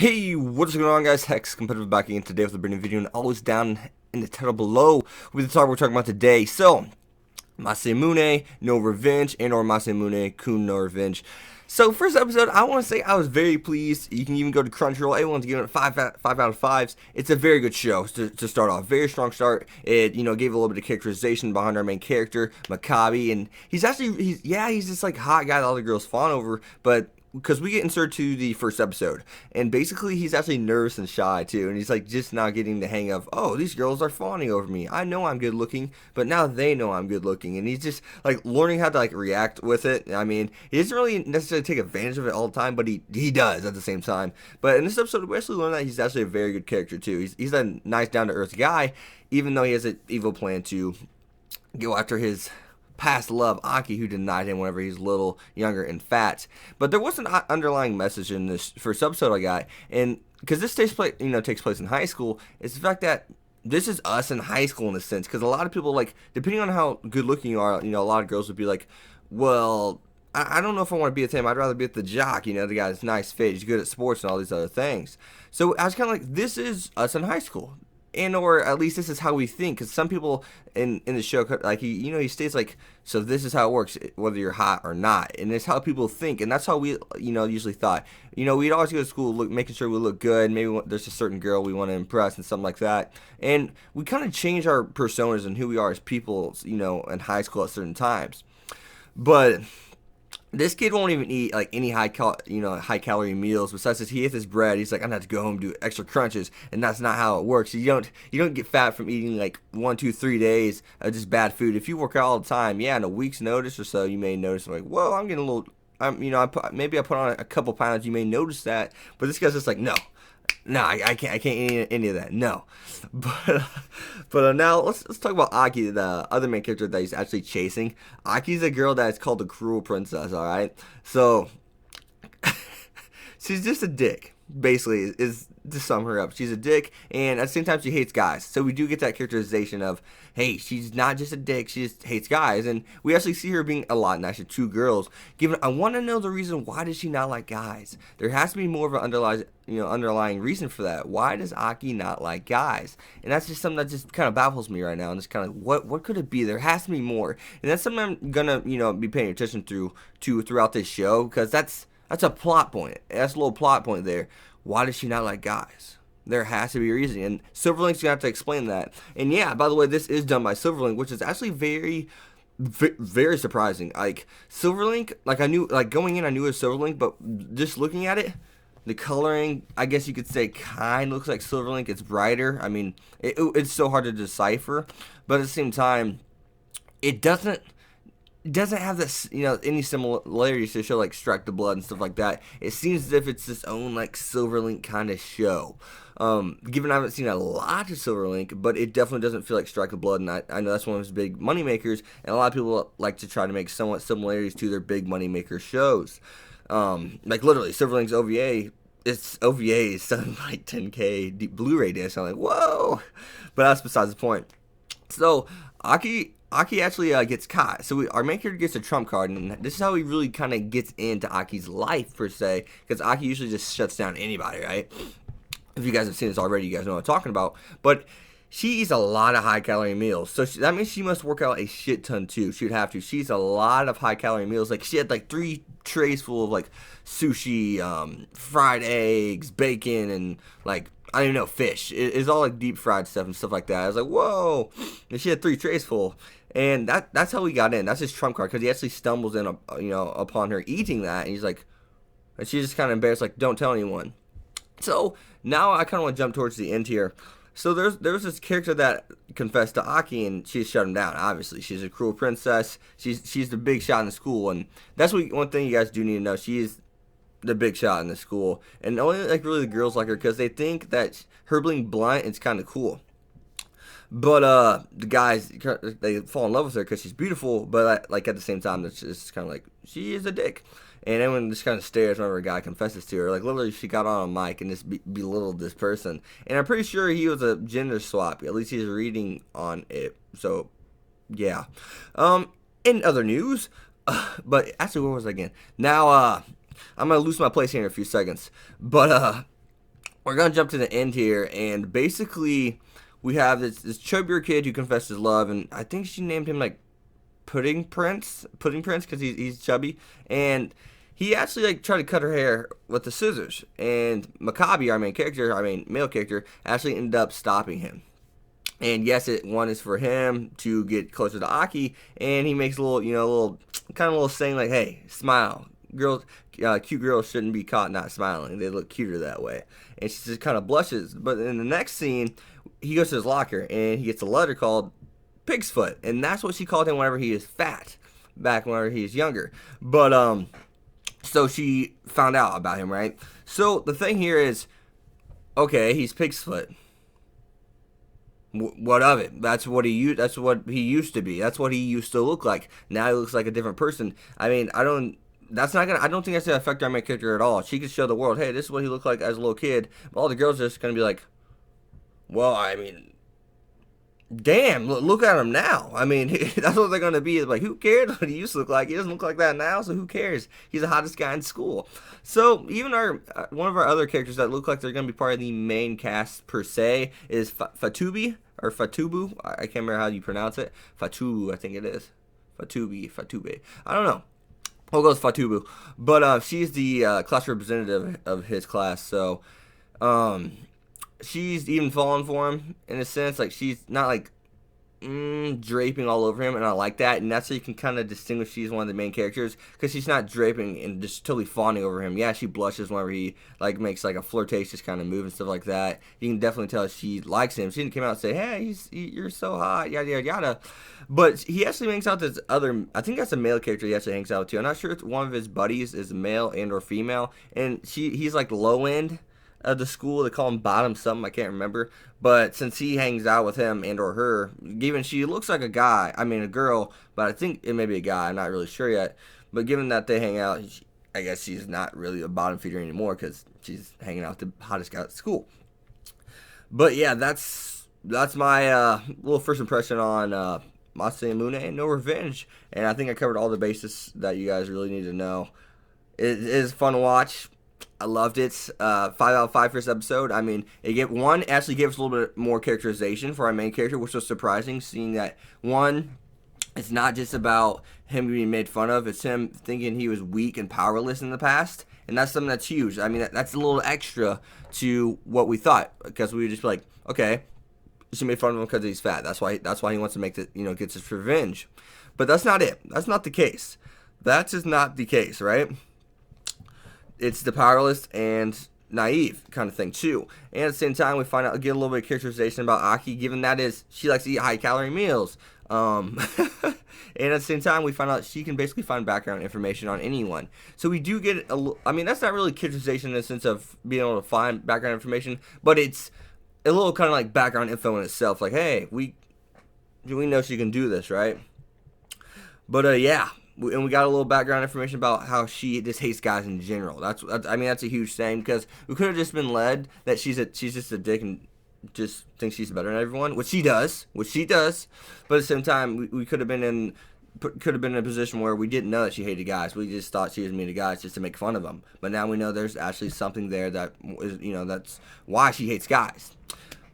Hey, what's going on, guys? Hex Competitive back again today with a brand new video, and always down in the title below with the topic we're talking about today. So, Masamune, no revenge, and or Masamune-kun, no revenge. So, first episode, I want to say I was very pleased. You can even go to Crunchyroll. Everyone's giving it 5 out of 5s. It's a very good show to start off. Very strong start. It, gave a little bit of characterization behind our main character, Makabe, and he's this like hot guy that all the girls fawn over, but because we get inserted to the first episode, and basically he's actually nervous and shy too, and he's like just now getting the hang of, oh, these girls are fawning over me. I know I'm good looking, but now they know I'm good looking, and he's just like learning how to like react with it. I mean, he doesn't really necessarily take advantage of it all the time, but he does at the same time. But in this episode, we actually learn that he's actually a very good character too. He's a nice, down to earth guy, even though he has an evil plan to go after his past love, Aki, who denied him whenever he's little, younger, and fat. But there was an underlying message in this first episode I got, and because this takes place in high school, it's the fact that this is us in high school in a sense. Because a lot of people, like, depending on how good looking you are, a lot of girls would be like, well, I don't know if I want to be with him. I'd rather be with the jock, the guy that's nice fit, he's good at sports and all these other things. So I was kind of like, this is us in high school. And or at least this is how we think, because some people in the show, like he states like, so this is how it works, whether you're hot or not, and it's how people think, and that's how we usually thought. We'd always go to school making sure we look good. Maybe there's a certain girl we want to impress and something like that, and we kind of change our personas and who we are as people, in high school at certain times, but this kid won't even eat like any high calorie meals. Besides this, he eats his bread. He's like, I'm gonna have to go home and do extra crunches, and that's not how it works. You don't get fat from eating like 1, 2, 3 days of just bad food. If you work out all the time, yeah, in a week's notice or so, you may notice like, whoa, I'm getting a little. Maybe I put on a couple pounds. You may notice that, but this guy's just like, no, I can't eat any of that. No, but now let's talk about Aki, the other main character that he's actually chasing. Aki's a girl that is called the Cruel Princess. All right, so she's just a dick. Basically, is to sum her up. She's a dick, and at the same time, she hates guys. So we do get that characterization of, hey, she's not just a dick, she just hates guys. And we actually see her being a lot nicer to girls. I want to know the reason, why does she not like guys? There has to be more of an underlying reason for that. Why does Aki not like guys? And that's just something that just kind of baffles me right now. And it's kind of what could it be? There has to be more. And that's something I'm gonna be paying attention throughout this show, because that's a plot point. That's a little plot point there. Why does she not like guys? There has to be a reason, and Silverlink's gonna have to explain that. And yeah, by the way, this is done by Silverlink, which is actually very, very surprising. Like Silverlink, going in, I knew it was Silverlink, but just looking at it, the coloring, I guess you could say, kind of looks like Silverlink. It's brighter. I mean, it's so hard to decipher, but at the same time, it doesn't have this, any similarities to show like Strike the Blood and stuff like that. It seems as if it's its own like Silverlink kind of show. Given I haven't seen a lot of Silverlink, but it definitely doesn't feel like Strike the Blood, and I know that's one of his big money makers, and a lot of people like to try to make somewhat similarities to their big money maker shows. Like literally, Silverlink's OVA is selling like 10K Blu-ray discs. I'm like, whoa, but that's besides the point. So Aki actually gets caught. So our main character gets a trump card, and this is how he really kind of gets into Aki's life, per se, because Aki usually just shuts down anybody, right? If you guys have seen this already, you guys know what I'm talking about. But she eats a lot of high-calorie meals, so that means she must work out a shit ton, too. She would have to. She eats a lot of high-calorie meals. Like, she had, like, 3 trays full of, like, sushi, fried eggs, bacon, and, like, I don't even know, fish. It's all, like, deep-fried stuff and stuff like that. I was like, whoa. And she had 3 trays full. And that's how we got in. That's his trump card, because he actually stumbles in, upon her eating that, and he's like, and she's just kind of embarrassed, like, don't tell anyone. So now I kind of want to jump towards the end here. So there's this character that confessed to Aki, and she shut him down. Obviously, she's a cruel princess. She's the big shot in the school, and that's one thing you guys do need to know. She is the big shot in the school, and only like really the girls like her because they think that her being blunt is kind of cool. But the guys, they fall in love with her because she's beautiful, but like at the same time, it's just kind of like, she is a dick. And everyone just kind of stares whenever a guy confesses to her. Like, literally, she got on a mic and just belittled this person. And I'm pretty sure he was a gender swap. At least he's reading on it. So, yeah. In other news, but actually, where was I again? Now, I'm going to lose my place here in a few seconds. But, we're gonna jump to the end here, and basically we have this chubbier kid who confessed his love, and I think she named him like Pudding Prince, because he's chubby, and he actually like tried to cut her hair with the scissors, and Makabe, our main character, our main male character, actually ended up stopping him. And yes, one is for him to get closer to Aki, and he makes a little, little kind of little saying like, "Hey, smile, girls, cute girls shouldn't be caught not smiling. They look cuter that way." And she just kind of blushes. But in the next scene, he goes to his locker and he gets a letter called Pig's Foot, and that's what she called him whenever he is fat, back whenever he is younger. But so she found out about him, right? So the thing here is, okay, he's Pig's Foot. What of it? That's what he used to be. That's what he used to look like. Now he looks like a different person. I mean, I don't think that's gonna affect our main character at all. She could show the world, hey, this is what he looked like as a little kid. But all the girls are just gonna be like, well, I mean, damn, look at him now. I mean, that's what they're gonna be. It's like, who cares what he used to look like? He doesn't look like that now, so who cares? He's the hottest guy in school. So even our one of our other characters that look like they're gonna be part of the main cast per se is Fatubi or Fatubu. I can't remember how you pronounce it. Fatubu, I think it is. Fatube. I don't know. We'll go with Fatubu. But she's the class representative of his class, so she's even falling for him in a sense. Like, she's not like draping all over him, and I like that. And that's how you can kind of distinguish she's one of the main characters, because she's not draping and just totally fawning over him. Yeah, she blushes whenever he like makes like a flirtatious kind of move and stuff like that. You can definitely tell she likes him. She didn't come out and say, "Hey, you're so hot," yada yada yada. But he actually hangs out with this other, I think that's a male character he actually hangs out with too. I'm not sure if one of his buddies is male and or female, and he's like low end of the school. They call him bottom something, I can't remember. But since he hangs out with him and or her, given she looks like a girl, but I think it may be a guy, I'm not really sure yet. But given that they hang out, I guess she's not really a bottom feeder anymore, because she's hanging out with the hottest guy at school. But yeah, that's my little first impression on Masamune No Revenge, and I think I covered all the bases that you guys really need to know. It is fun to watch. I loved it. 5 out of 5 for this episode. I mean, actually gave us a little bit more characterization for our main character, which was surprising, seeing that it's not just about him being made fun of, it's him thinking he was weak and powerless in the past, and that's something that's huge. I mean, that's a little extra to what we thought, because we would just be like, okay, she made fun of him because he's fat. That's why he wants to make gets his revenge. But that's not it. That's not the case. That is not the case, right? It's the powerless and naive kind of thing too. And at the same time, we get a little bit of characterization about Aki, given that she likes to eat high calorie meals. And at the same time, we find out she can basically find background information on anyone. So we do get that's not really characterization in the sense of being able to find background information, but it's a little kind of like background info in itself. Like, hey, we know she can do this, right? But yeah. And we got a little background information about how she just hates guys in general. That's a huge thing, because we could have just been led that she's just a dick and just thinks she's better than everyone, which she does. But at the same time, we could have been in a position where we didn't know that she hated guys. We just thought she was mean to guys just to make fun of them. But now we know there's actually something there that is, that's why she hates guys.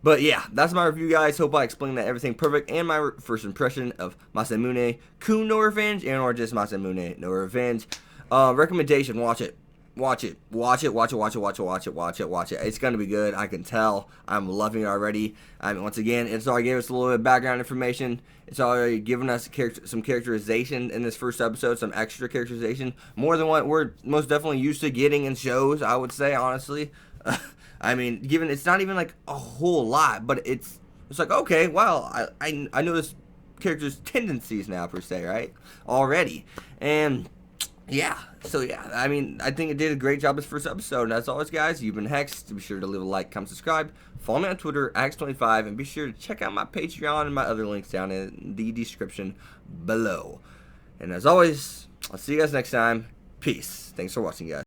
But yeah, that's my review, guys. Hope I explained that everything perfect, and my first impression of Masamune-kun No Revenge, and or just Masamune No Revenge. Recommendation: watch it. Watch it. It's gonna be good. I can tell. I'm loving it already. Once again, it's already gave us a little bit of background information. It's already given us some characterization in this first episode, some extra characterization, more than what we're most definitely used to getting in shows, I would say, honestly. I mean, given it's not even like a whole lot, but it's like, okay, wow, I know this character's tendencies now, per se, right? Already. And yeah, so yeah, I mean, I think it did a great job this first episode. And as always, guys, you've been Hex. Be sure to leave a like, comment, subscribe. Follow me on Twitter, Hex25, and be sure to check out my Patreon and my other links down in the description below. And as always, I'll see you guys next time. Peace. Thanks for watching, guys.